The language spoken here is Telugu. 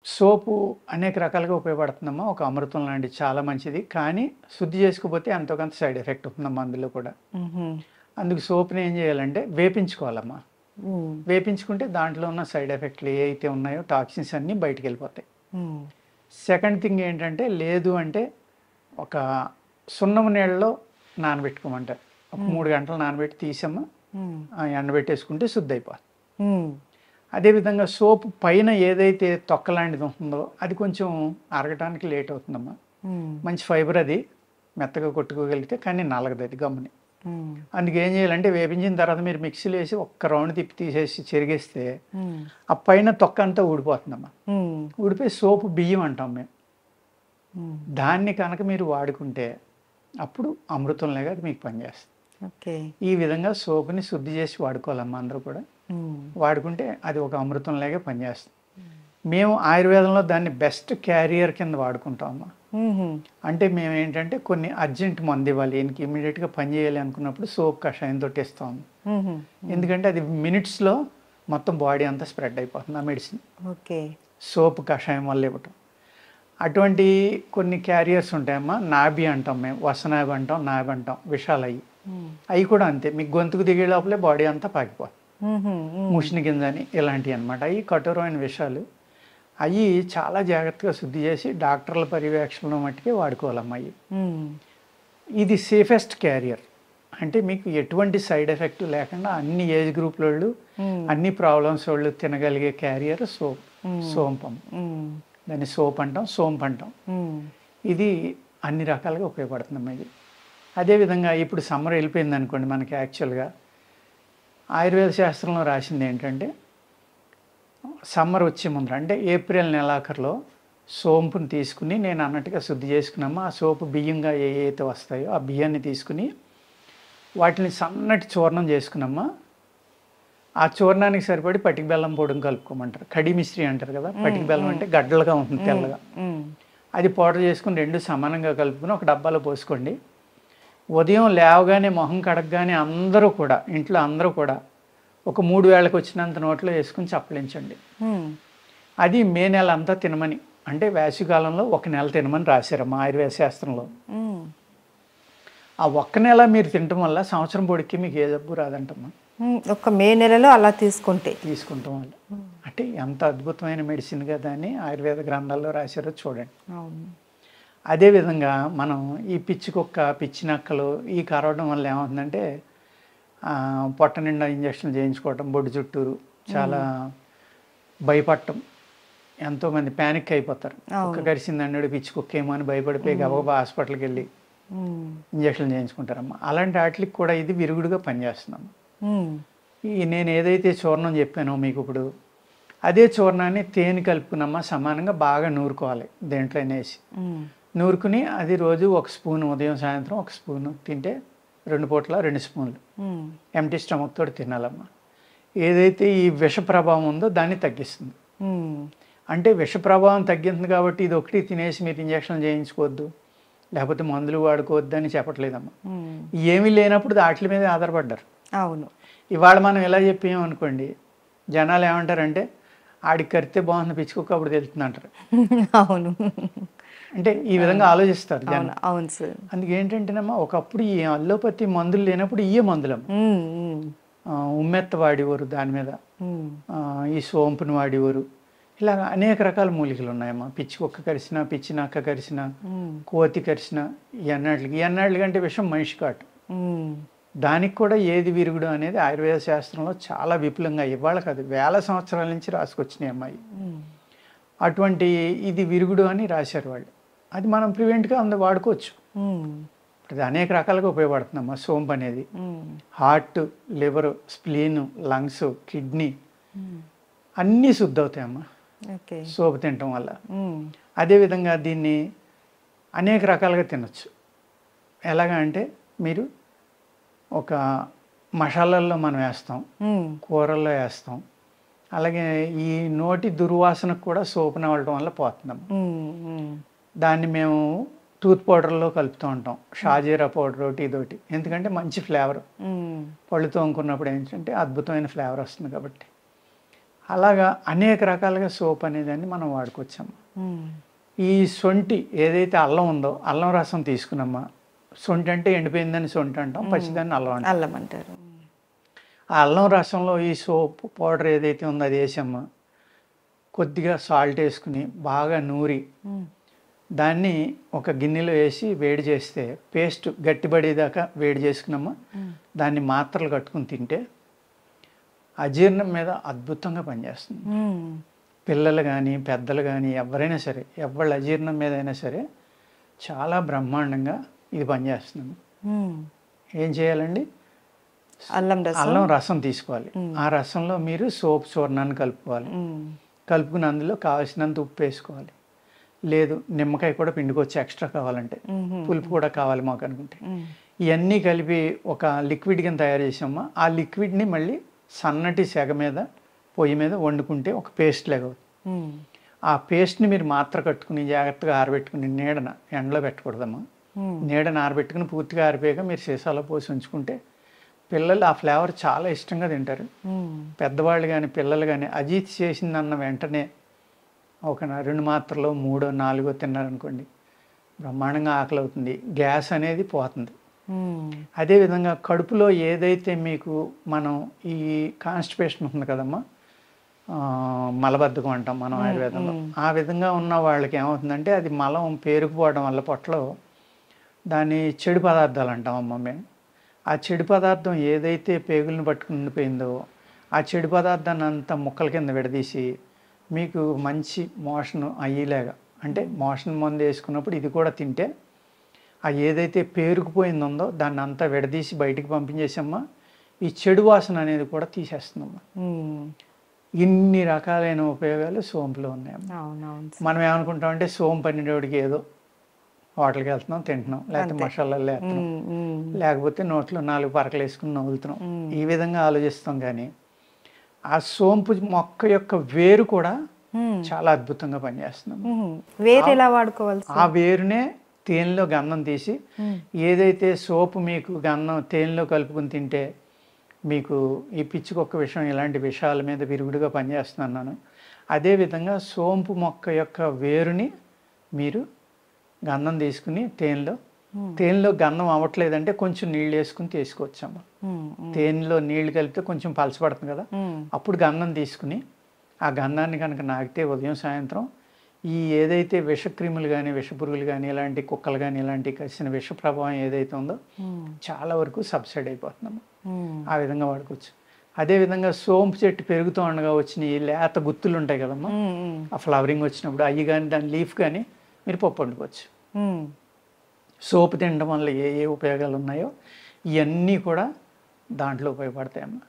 సోపు అనేక రకాలుగా ఉపయోగపడుతుందమ్మా. ఒక అమృతం లాంటిది చాలా మంచిది. కానీ శుద్ధి చేసుకోకపోతే ఎంతో కొంత సైడ్ ఎఫెక్ట్ ఉంటుందమ్మా అందులో కూడా. హుహు. అందుకు సోప్‌ని ఏం చేయాలంటే వేపించుకోవాలమ్మా. హ్మ్. వేపించుకుంటే దాంట్లో ఉన్న సైడ్ ఎఫెక్ట్‌లు ఏవైతే ఉన్నాయో టాక్సిన్స్ అన్నీ బయటికెళ్ళిపోతాయి. హ్మ్. సెకండ్ థింగ్ ఏంటంటే లేదు అంటే ఒక సున్నము నీళ్ళలో నానబెట్టుకోమంటారు. ఒక హ్మ్. 3 గంటలు నానబెట్టి తీసమ్మా హ్మ్. ఎండబెట్టేసుకుంటే శుద్ధయిపోతుంది. హ్మ్. అదేవిధంగా సోపు పైన ఏదైతే తొక్క లాంటిది ఉంటుందో అది కొంచెం అరగటానికి లేట్ అవుతుందమ్మా. హ్మ్. మంచి ఫైబర్ అది. మెత్తగా కొట్టుకోగలిగితే కానీ నలగదది గమ్ముని. హ్మ్. అందుకు ఏం చేయాలంటే వేపించిన తర్వాత మీరు మిక్సీలో వేసి ఒక్క రౌండ్ తిప్పి తీసేసి చెరిగేస్తే హ్మ్. ఆ పైన తొక్క అంతా ఊడిపోతుందమ్మా. హ్మ్. ఊడిపోయి సోపు బియ్యం అంటాం మేము. హ్మ్. దాన్ని కనుక మీరు వాడుకుంటే అప్పుడు అమృతంలాగా అది మీకు పనిచేస్తుంది. ఓకే. ఈ విధంగా సోపుని శుద్ధి చేసి వాడుకోవాలమ్మా అందరూ కూడా. హ్మ్. వాడుకుంటే అది ఒక అమృతంలాగే పనిచేస్తుంది. మేము ఆయుర్వేదంలో దాన్ని బెస్ట్ క్యారియర్ కింద వాడుకుంటామమ్మా. హుహు. అంటే మేమేంటంటే కొన్ని అర్జెంట్ మందు ఇవ్వాలి. ఈయనకి ఇమ్మీడియేట్‌గా పని చేయాలి అనుకున్నప్పుడు సోప్ కషాయం తోటి ఇస్తాం. హుహు. ఎందుకంటే అది మినిట్స్‌లో మొత్తం బాడీ అంతా స్ప్రెడ్ అయిపోతుంది ఆ మెడిసిన్. ఓకే. సోప్ కషాయం వల్ల ఇవ్వటం. అటువంటి కొన్ని క్యారియర్స్ ఉంటాయమ్మా. నాభి అంటాం మేము. వసనాభి అంటాం, నాభి అంటాం విషాలయ్యి. హ్మ్. అయి కూడా అంతే. మీకు గొంతుకు దిగే లోపలే బాడీ అంతా పాకిపోతుంది. హుహు. హ్మ్. ముషిని గింజని ఇలాంటివి అన్నమాట. అయి కఠోరమైన విషాలు. అయి చాలా జాగ్రత్తగా శుద్ధి చేసి డాక్టర్ల పర్యవేక్షణలో మట్టుకే వాడుకోవాలమ్మా అయి. హ్మ్. ఇది సేఫెస్ట్ క్యారియర్. అంటే మీకు ఎటువంటి సైడ్ ఎఫెక్ట్ లేకుండా అన్ని ఏజ్ గ్రూప్‌లోళ్ళు, హ్మ్. అన్ని ప్రాబ్లమ్స్ వోళ్ళు తినగలిగే క్యారియర్ సోప్. హ్మ్. సోంపం. హ్మ్. దాన్ని సోప్ అంటాం, సోంపు అంటాం. హ్మ్. ఇది అన్ని రకాలుగా ఉపయోగపడుతుందమ్మా ఇది. అదేవిధంగా ఇప్పుడు సమ్మర్ వెళ్ళిపోయిందనుకోండి మనకి యాక్చువల్‌గా ఆయుర్వేద శాస్త్రంలో రాసిందేంటంటే సమ్మర్ వచ్చే ముందర అంటే ఏప్రిల్ నెలాఖరులో సోంపుని తీసుకుని నేను అన్నట్టుగా శుద్ధి చేసుకున్నామా ఆ సోపు బియ్యంగా ఏవైతే వస్తాయో ఆ బియ్యాన్ని తీసుకుని వాటిని సన్నటి చూర్ణం చేసుకున్నామా ఆ చూర్ణానికి సరిపడి పటిక బెల్లం పొడిని కలుపుకోమంటారు. కడి మిశ్రీ అంటారు కదా. పటిక బెల్లం అంటే గడ్డలుగా ఉంటుంది తెల్లగా. హ్మ్. అది పౌడర్ చేసుకుని రెండు సమానంగా కలుపుకొని ఒక డబ్బాలో పోసుకోండి. ఉదయం లేవగానే మొహం కడగగానే అందరూ కూడా ఇంట్లో అందరూ కూడా ఒక 3 వేళకి వచ్చినంత నోట్లో వేసుకుని చప్పలించండి. హ్మ్. అది మే నెల అంతా తినమని. అంటే వేసవికాలంలో ఒక నెల తినమని రాశారమ్మా ఆయుర్వేద శాస్త్రంలో. హ్మ్. ఆ ఒక్క నెల మీరు తినటం వల్ల సంవత్సరం పొడికి మీకు ఏ జబ్బు రాదంటమ్మా. హ్మ్. ఒక్క మే నెలలో అలా తీసుకుంటే. తీసుకుంటాం వల్ల. అంటే ఎంత అద్భుతమైన మెడిసిన్ కదా అని ఆయుర్వేద గ్రంథాల్లో రాశారో చూడండి. అవును. అదేవిధంగా మనం ఈ పిచ్చి కుక్క, పిచ్చి నక్కలు ఈ కరవడం వల్ల ఏమవుతుందంటే పొట్ట నిండా ఇంజక్షన్లు చేయించుకోవటం, బొడ్డు చుట్టూరు చాలా భయపడటం. ఎంతోమంది ప్యానిక్ అయిపోతారు. కుక్క అవును. కరిసిందన్నాడు పిచ్చి కుక్క ఏమో అని భయపడిపోయి గబగబా హాస్పిటల్కి వెళ్ళి హ్మ్. ఇంజక్షన్లు చేయించుకుంటారమ్మా. అలాంటి వాటికి కూడా ఇది విరుగుడుగా పనిచేస్తుందమ్మా. హ్మ్. ఈ నేను ఏదైతే చూర్ణం చెప్పానో మీకు ఇప్పుడు అదే చూర్ణాన్ని తేనె కలుపుకున్నమ్మా సమానంగా బాగా నూరుకోవాలి దేంట్లోనే వేసి. హ్మ్. నూరుకుని అది రోజు ఒక స్పూన్ ఉదయం సాయంత్రం ఒక స్పూను తింటే 2 పూటల 2 స్పూన్లు హ్మ్. ఎంప్టీ స్టమక్ తోటి తినాలమ్మా. ఏదైతే ఈ విష ప్రభావం ఉందో దాన్ని తగ్గిస్తుంది. హ్మ్. అంటే విష ప్రభావం తగ్గింది కాబట్టి ఇది ఒకటి తినేసి మీరు ఇంజక్షన్లు చేయించుకోవద్దు, లేకపోతే మందులు వాడుకోవద్దు అని చెప్పట్లేదమ్మా. హ్మ్. ఏమీ లేనప్పుడు వాటి మీద ఆధారపడ్డారు. అవును. ఇవాళ మనం ఇలా చెప్పామనుకోండి జనాలు ఏమంటారంటే ఆడికి కరితే బాగుంది పిచ్చుకోక అప్పుడు తెలుస్తుంది అంటారు. అవును. అంటే ఈ విధంగా ఆలోచిస్తారు అవును. జనం. అవును సార్. అందుకేంటంటేనమ్మా ఒకప్పుడు ఈ అల్లోపతి మందులు లేనప్పుడు ఇయే మందులమ్మ. హ్మ్. హ్మ్. ఉమ్మెత్త వాడేవారు దాని మీద. హ్మ్. ఈ సోంపుని వాడేవారు. ఇలాగ అనేక రకాల మూలికలు ఉన్నాయమ్మా. పిచ్చి కుక్క కరిసినా, పిచ్చి నక్క కరిసినా, హ్మ్. కోతి కరిసినా ఈ ఎన్నాళ్ళకి అంటే విషం మనిషి కాటు. హ్మ్. దానికి కూడా ఏది విరుగుడు అనేది ఆయుర్వేద శాస్త్రంలో చాలా విపులంగా ఇవాళ కాదు వేల సంవత్సరాల నుంచి రాసుకొచ్చినాయి అమ్మాయి. హ్మ్. అటువంటి ఇది విరుగుడు అని రాశారు వాళ్ళు. అది మనం ప్రివెంట్గా వాడుకోవచ్చు. హ్మ్. అది అనేక రకాలుగా ఉపయోగపడుతుందమ్మా సోంపు అనేది. హ్మ్. Heart, liver, spleen, lungs, kidney హ్మ్. అన్నీ శుద్ధవుతాయమ్మా ఓకే. సోపు తినటం వల్ల. హ్మ్. అదేవిధంగా దీన్ని అనేక రకాలుగా తినొచ్చు. ఎలాగా అంటే మీరు ఒక మసాలాల్లో మనం వేస్తాం, హ్మ్. కూరల్లో వేస్తాం. అలాగే ఈ నోటి దుర్వాసనకు కూడా సోపు నవలటం వల్ల పోతుందమ్మా. హ్మ్. హ్మ్. దాన్ని మేము టూత్ పౌడర్‌లో కలుపుతూ ఉంటాం. షాజీరా పౌడర్ ఒకటి ఇదోటి. ఎందుకంటే మంచి ఫ్లేవర్. హ్మ్. పళ్ళు తోముకున్నప్పుడు ఏంటంటే అద్భుతమైన ఫ్లేవర్ వస్తుంది కాబట్టి. అలాగా అనేక రకాలుగా సోప్ అనేదాన్ని మనం వాడుకోవచ్చమ్మా. ఉమ్. ఈ సొంటి ఏదైతే అల్లం ఉందో అల్లం రసం తీసుకున్నమ్మా. సొంటి అంటే ఎండిపోయిందని సొంటి అంటాం, పచ్చిదాన్ని అల్లం అంటాం. అల్లం అంటారు. ఆ అల్లం రసంలో ఈ సోప్ పౌడర్ ఏదైతే ఉందో అది వేసమ్మా. కొద్దిగా సాల్ట్ వేసుకుని బాగా నూరి ఉమ్. దాన్ని ఒక గిన్నెలో వేసి వేడి చేస్తే పేస్ట్ గట్టిపడేదాకా వేడి చేసుకున్నామా. దాన్ని మాత్రలు కట్టుకుని తింటే అజీర్ణం మీద అద్భుతంగా పనిచేస్తుంది. ఉమ్. పిల్లలు కానీ పెద్దలు కానీ ఎవరైనా సరే, ఎవరి అజీర్ణం మీద అయినా సరే చాలా బ్రహ్మాండంగా ఇది పనిచేస్తుంది. ఉమ్. ఏం చేయాలండి? అల్లం రసం. అల్లం రసం తీసుకోవాలి. ఆ రసంలో మీరు సోప్ చూర్ణాన్ని కలుపుకోవాలి. ఉమ్. కలుపుకుని అందులో కావాల్సినంత ఉప్పు వేసుకోవాలి. లేదు నిమ్మకాయ కూడా పిండుకోవచ్చు ఎక్స్ట్రా కావాలంటే, పులుపు కూడా కావాలి మాకు అనుకుంటే. ఇవన్నీ కలిపి ఒక లిక్విడ్ కింద తయారు చేసామా. ఆ లిక్విడ్ని మళ్ళీ సన్నటి సెగ మీద పొయ్యి మీద వండుకుంటే ఒక పేస్ట్ లాగా అవుతుంది. ఉమ్. ఆ పేస్ట్ని మీరు మాత్ర కట్టుకుని జాగ్రత్తగా ఆరబెట్టుకుని నీడన ఎండలో పెట్టకూడదమ్మా. నీడన ఆరబెట్టుకుని పూర్తిగా ఆరిపోయాక మీరు సీసాలో పోసి ఉంచుకుంటే పిల్లలు ఆ ఫ్లేవర్ చాలా ఇష్టంగా తింటారు. పెద్దవాళ్ళు కానీ పిల్లలు కానీ అజీత్ చేసిందన్న వెంటనే ఒక 2 మాత్రలో 3, 4 తిన్నారనుకోండి బ్రహ్మాండంగా ఆకలి అవుతుంది, గ్యాస్ అనేది పోతుంది. అదేవిధంగా కడుపులో ఏదైతే మీకు మనం ఈ కాన్స్టిపేషన్ ఉంటుంది కదమ్మా, మలబద్ధకం అంటాం మనం ఆయుర్వేదంలో, ఆ విధంగా ఉన్న వాళ్ళకి ఏమవుతుందంటే అది మలం పేరుకుపోవడం వల్ల పొట్టలో దాన్ని చెడు పదార్థాలు అంటాం అమ్మ మేము. ఆ చెడు పదార్థం ఏదైతే పేగులను పట్టుకుని ఉండిపోయిందో ఆ చెడు పదార్థాన్ని అంతా ముక్కల కింద విడదీసి మీకు మంచి మోషన్ అయ్యేలాగా, అంటే మోషన్ మందు వేసుకున్నప్పుడు ఇది కూడా తింటే ఆ ఏదైతే పేరుకుపోయిందో దాన్ని అంతా విడదీసి బయటికి పంపించేసమ్మా ఈ చెడు వాసన అనేది కూడా తీసేస్తుందమ్మా. ఇన్ని రకాలైన ఉపయోగాలు సోంపులో ఉన్నాయమ్మా. మనం ఏమనుకుంటామంటే సోంపు అనేటివాడికి ఏదో హోటల్కి వెళ్తున్నాం తింటున్నాం, లేకపోతే మసాలాలు వేస్తున్నాం, లేకపోతే నోట్లో 4 పరకలు వేసుకుని నవ్వులుతున్నాం, ఈ విధంగా ఆలోచిస్తాం. కానీ ఆ సోంపు మొక్క యొక్క వేరు కూడా చాలా అద్భుతంగా పనిచేస్తున్నాం. వేరు ఎలా వాడుకోవాలి? ఆ వేరునే తేనెలో గంధం తీసి ఏదైతే సోపు మీకు గంధం తేనెలో కలుపుకుని తింటే మీకు ఈ పిచ్చికొక్క విషయం ఇలాంటి విషయాల మీద విరుగుడుగా పనిచేస్తున్నాను. అదేవిధంగా సోంపు మొక్క యొక్క వేరుని మీరు గంధం తీసుకుని తేనెలో గంధం అవ్వట్లేదంటే కొంచెం నీళ్ళు వేసుకుని తీసుకోవచ్చమ్మా. తేనెలో నీళ్లు కలిపితే కొంచెం పలచబడుతుంది కదా, అప్పుడు గంధం తీసుకుని ఆ గంధాన్ని కనుక నాకితే ఉదయం సాయంత్రం ఈ ఏదైతే విషక్రిములు కానీ విషపురుగులు కానీ ఇలాంటి కుక్కలు కానీ ఇలాంటి కసిన విష ప్రభావం ఏదైతే ఉందో చాలా వరకు సబ్సైడ్ అయిపోతుందమ్మా. ఆ విధంగా వాడుకోవచ్చు. అదేవిధంగా సోంపు చెట్టు పెరుగుతూ ఉండగా వచ్చిన ఈ లేత గుత్తులు ఉంటాయి కదమ్మా, ఆ ఫ్లవరింగ్ వచ్చినప్పుడు అవి కానీ దాని లీఫ్ కానీ మీరు పప్పు వండుకోవచ్చు. సోపు తినడం వల్ల ఏ ఉపయోగాలు ఉన్నాయో ఇవన్నీ కూడా దాంట్లో ఉపయోగపడతాయమ్మా.